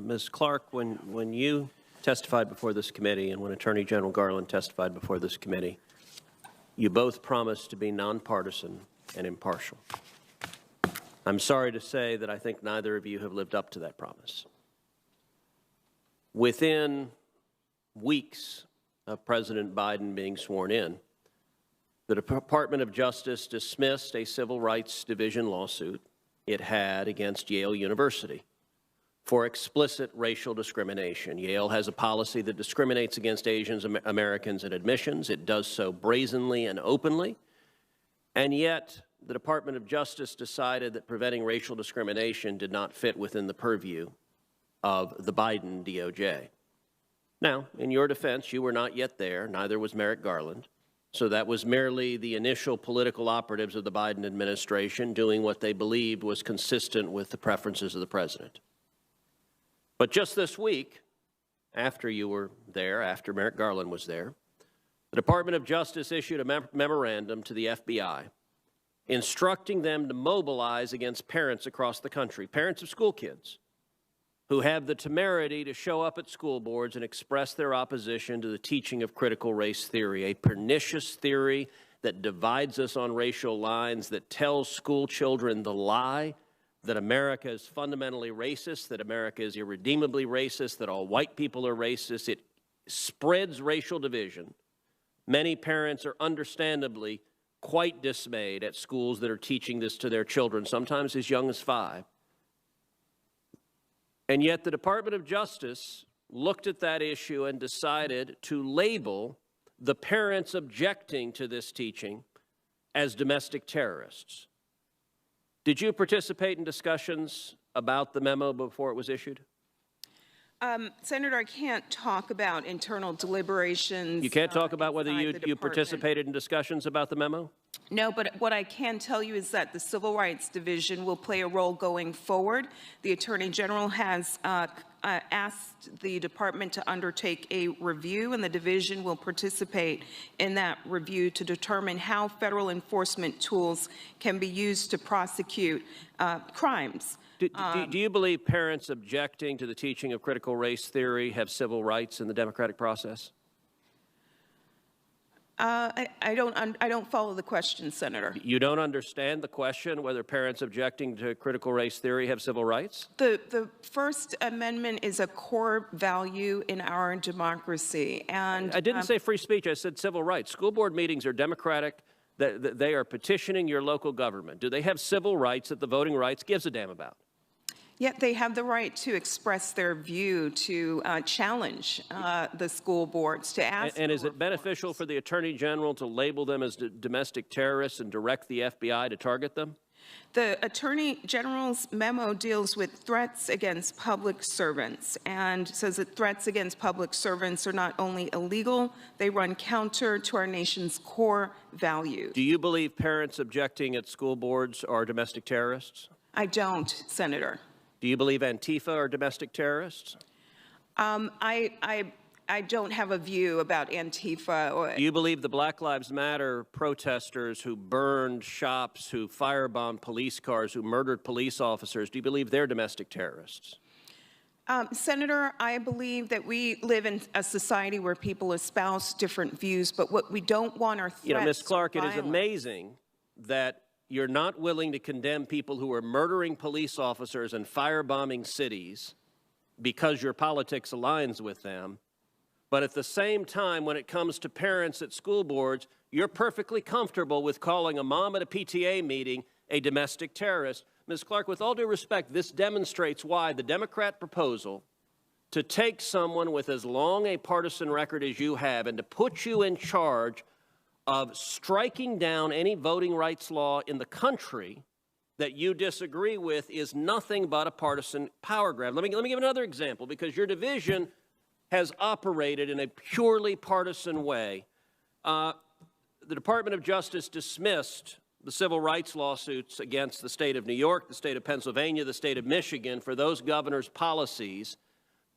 Ms. Clark, when you testified before this committee and when Attorney General Garland testified before this committee, you both promised to be nonpartisan and impartial. I'm sorry to say that I think neither of you have lived up to that promise. Within weeks of President Biden being sworn in, the Department of Justice dismissed a Civil Rights Division lawsuit it had against Yale University for explicit racial discrimination. Yale has a policy that discriminates against Asian Americans in admissions. It does so brazenly and openly, and yet the Department of Justice decided that preventing racial discrimination did not fit within the purview of the Biden DOJ. Now, in your defense, you were not yet there, neither was Merrick Garland. So that was merely the initial political operatives of the Biden administration doing what they believed was consistent with the preferences of the president. But just this week, after you were there, after Merrick Garland was there, the Department of Justice issued a memorandum to the FBI instructing them to mobilize against parents across the country, parents of school kids, who have the temerity to show up at school boards and express their opposition to the teaching of critical race theory, a pernicious theory that divides us on racial lines, that tells school children the lie that America is fundamentally racist, that America is irredeemably racist, that all white people are racist. It spreads racial division. Many parents are understandably quite dismayed at schools that are teaching this to their children, sometimes as young as 5. And yet the Department of Justice looked at that issue and decided to label the parents objecting to this teaching as domestic terrorists. Did you participate in discussions about the memo before it was issued? Senator, I can't talk about internal deliberations. You can't talk about whether you participated in discussions about the memo? No, but what I can tell you is that the Civil Rights Division will play a role going forward. The Attorney General has asked the department to undertake a review, and the division will participate in that review to determine how federal enforcement tools can be used to prosecute crimes. Do you believe parents objecting to the teaching of critical race theory have civil rights in the democratic process? I don't follow the question, Senator. You don't understand the question whether parents objecting to critical race theory have civil rights? The First Amendment is a core value in our democracy, and I didn't say free speech. I said civil rights. School board meetings are democratic. They are petitioning your local government. Do they have civil rights that the voting rights gives a damn about? Yet they have the right to express their view, to challenge the school boards, to ask. And is it beneficial for the Attorney General to label them as domestic terrorists and direct the FBI to target them? The Attorney General's memo deals with threats against public servants and says that threats against public servants are not only illegal, they run counter to our nation's core values. Do you believe parents objecting at school boards are domestic terrorists? I don't, Senator. Do you believe ANTlFA are domestic terrorists? I don't have a view about ANTlFA. Do you believe the Black Lives Matter protesters who burned shops, who firebombed police cars, who murdered police officers, do you believe they're domestic terrorists? Senator, I believe that we live in a society where people espouse different views, but what we don't want are threats. You know, Ms. Clark, it is amazing that you're not willing to condemn people who are murdering police officers and firebombing cities because your politics aligns with them. But at the same time, when it comes to parents at school boards, you're perfectly comfortable with calling a mom at a PTA meeting a domestic terrorist. Ms. Clark, with all due respect, this demonstrates why the Democrat proposal to take someone with as long a partisan record as you have and to put you in charge of striking down any voting rights law in the country that you disagree with is nothing but a partisan power grab. Let me give another example, because your division has operated in a purely partisan way. The Department of Justice dismissed the civil rights lawsuits against the state of New York, the state of Pennsylvania, the state of Michigan for those governors' policies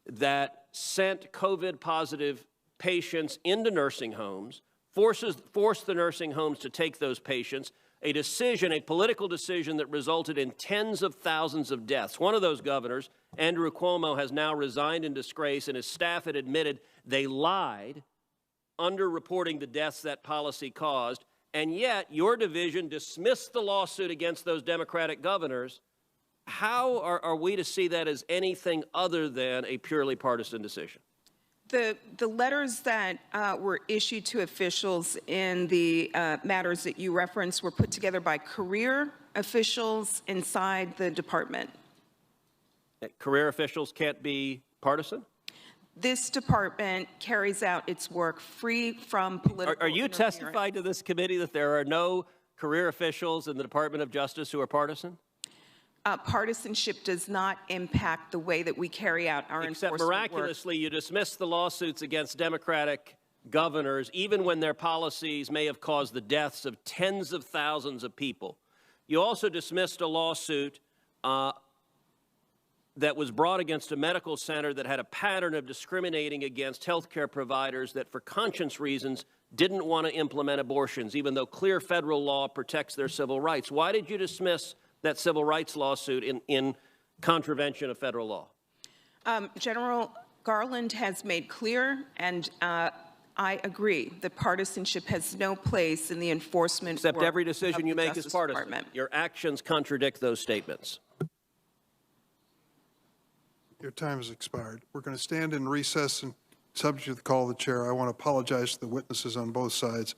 that sent COVID-positive patients into nursing homes, forced the nursing homes to take those patients, a decision, a political decision that resulted in tens of thousands of deaths. One of those governors, Andrew Cuomo, has now resigned in disgrace, and his staff had admitted they lied, underreporting the deaths that policy caused, and yet your division dismissed the lawsuit against those Democratic governors. How are we to see that as anything other than a purely partisan decision? The letters that were issued to officials in the matters that you referenced were put together by career officials inside the department. Career officials can't be partisan? This department carries out its work free from political Are you interference. testifying to this committee that there are no career officials in the Department of Justice who are partisan? Partisanship does not impact the way that we carry out our Except enforcement miraculously, you dismissed the lawsuits against Democratic governors, even when their policies may have caused the deaths of tens of thousands of people. You also dismissed a lawsuit that was brought against a medical center that had a pattern of discriminating against healthcare providers that, for conscience reasons, didn't want to implement abortions, even though clear federal law protects their civil rights. Why did you dismiss that civil rights lawsuit in contravention of federal law? General Garland has made clear, and I agree, that partisanship has no place in the enforcement Except work every decision of you the make is Justice partisan. Department. Your actions contradict those statements. Your time has expired. We're going to stand in recess and subject to the call of the chair. I want to apologize to the witnesses on both sides,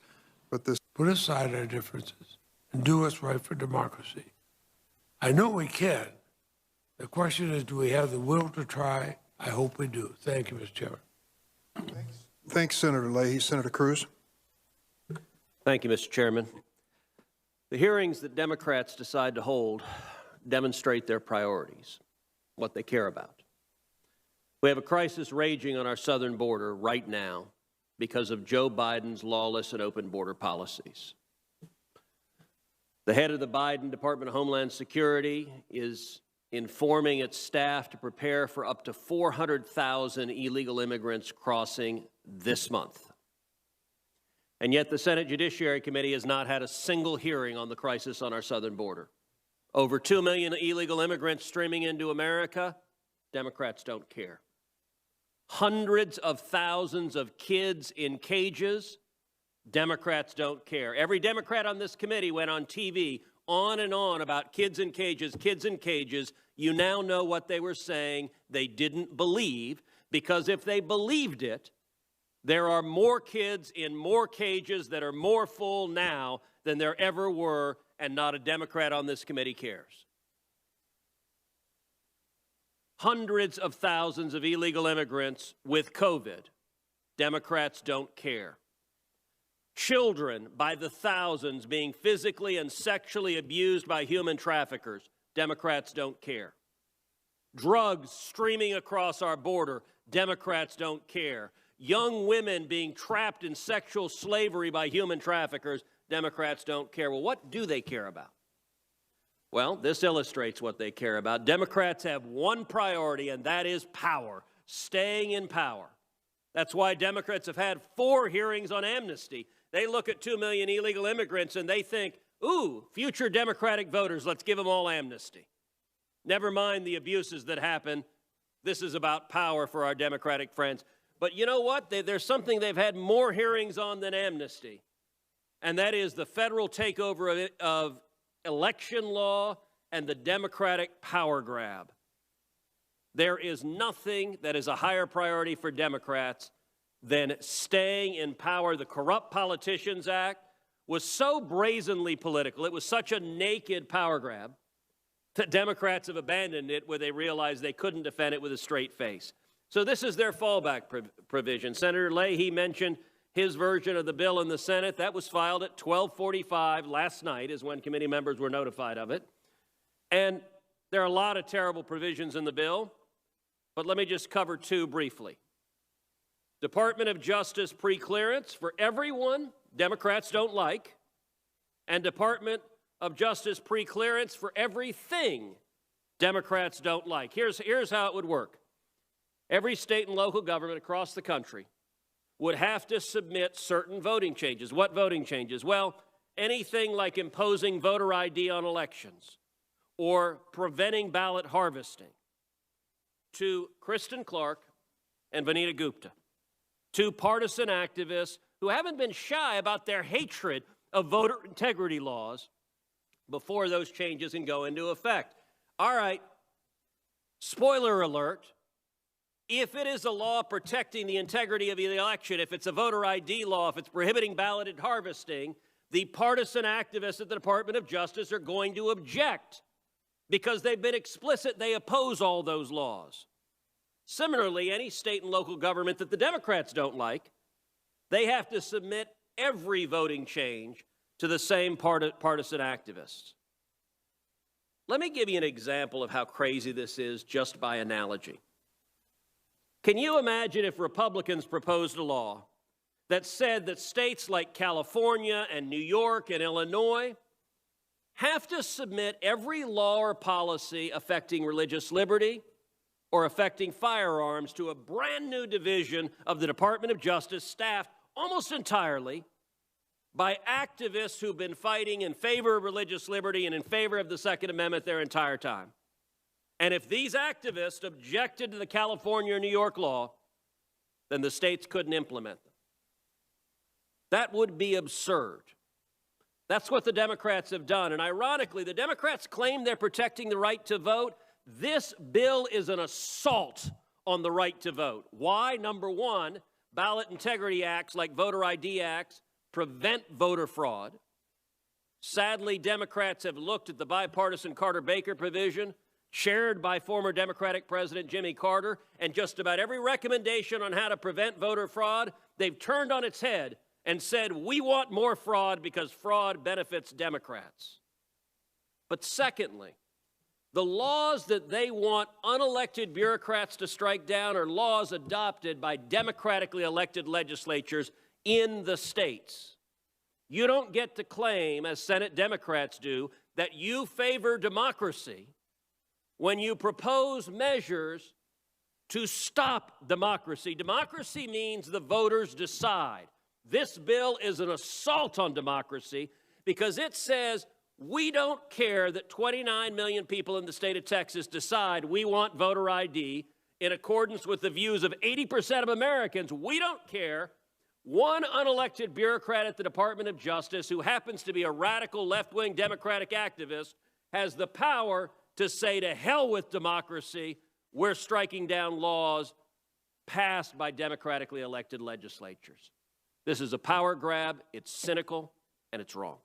but this. Put aside our differences and do what's right for democracy. I know we can. The question is, do we have the will to try? I hope we do. Thank you, Mr. Chairman. Thanks, Senator Leahy. Senator Cruz. Thank you, Mr. Chairman. The hearings that Democrats decide to hold demonstrate their priorities, what they care about. We have a crisis raging on our southern border right now because of Joe Biden's lawless and open border policies. The head of the Biden Department of Homeland Security is informing its staff to prepare for up to 400,000 illegal immigrants crossing this month. And yet the Senate Judiciary Committee has not had a single hearing on the crisis on our southern border. Over 2 million illegal immigrants streaming into America, Democrats don't care. Hundreds of thousands of kids in cages, Democrats don't care. Every Democrat on this committee went on TV on and on about kids in cages, kids in cages. You now know what they were saying they didn't believe, because if they believed it, there are more kids in more cages that are more full now than there ever were, and not a Democrat on this committee cares. Hundreds of thousands of illegal immigrants with COVID. Democrats don't care. Children by the thousands being physically and sexually abused by human traffickers. Democrats don't care. Drugs streaming across our border. Democrats don't care. Young women being trapped in sexual slavery by human traffickers. Democrats don't care. Well, what do they care about? Well, this illustrates what they care about. Democrats have one priority, and that is power, staying in power. That's why Democrats have had 4 hearings on amnesty. They look at 2 million illegal immigrants and they think, ooh, future Democratic voters, let's give them all amnesty. Never mind the abuses that happen. This is about power for our Democratic friends. But you know what? There's something they've had more hearings on than amnesty, and that is the federal takeover of election law and the Democratic power grab. There is nothing that is a higher priority for Democrats than staying in power. The Corrupt Politicians Act was so brazenly political, it was such a naked power grab, that Democrats have abandoned it when they realized they couldn't defend it with a straight face. So this is their fallback provision. Senator Leahy mentioned his version of the bill in the Senate. That was filed at 12:45 last night, is when committee members were notified of it. And there are a lot of terrible provisions in the bill, but let me just cover 2 briefly. Department of Justice preclearance for everyone Democrats don't like, and Department of Justice preclearance for everything Democrats don't like. Here's how it would work. Every state and local government across the country would have to submit certain voting changes. What voting changes? Well, anything like imposing voter ID on elections or preventing ballot harvesting, to Kristen Clark and Vanita Gupta, two partisan activists who haven't been shy about their hatred of voter integrity laws before those changes can go into effect. All right, spoiler alert, if it is a law protecting the integrity of the election, if it's a voter ID law, if it's prohibiting ballot harvesting, the partisan activists at the Department of Justice are going to object because they've been explicit they oppose all those laws. Similarly, any state and local government that the Democrats don't like, they have to submit every voting change to the same partisan activists. Let me give you an example of how crazy this is just by analogy. Can you imagine if Republicans proposed a law that said that states like California and New York and Illinois have to submit every law or policy affecting religious liberty or affecting firearms to a brand new division of the Department of Justice staffed almost entirely by activists who've been fighting in favor of religious liberty and in favor of the Second Amendment their entire time? And if these activists objected to the California or New York law, then the states couldn't implement them. That would be absurd. That's what the Democrats have done. And ironically, the Democrats claim they're protecting the right to vote. This bill is an assault on the right to vote. Why? Number one, ballot integrity acts like voter ID acts prevent voter fraud. Sadly, Democrats have looked at the bipartisan Carter-Baker provision, chaired by former Democratic President Jimmy Carter, and just about every recommendation on how to prevent voter fraud, they've turned on its head and said, we want more fraud because fraud benefits Democrats. But secondly, the laws that they want unelected bureaucrats to strike down are laws adopted by democratically elected legislatures in the states. You don't get to claim, as Senate Democrats do, that you favor democracy when you propose measures to stop democracy. Democracy means the voters decide. This bill is an assault on democracy because it says we don't care that 29 million people in the state of Texas decide we want voter ID in accordance with the views of 80% of Americans. We don't care. One unelected bureaucrat at the Department of Justice who happens to be a radical left-wing Democratic activist has the power to say to hell with democracy, we're striking down laws passed by democratically elected legislatures. This is a power grab, it's cynical, and it's wrong.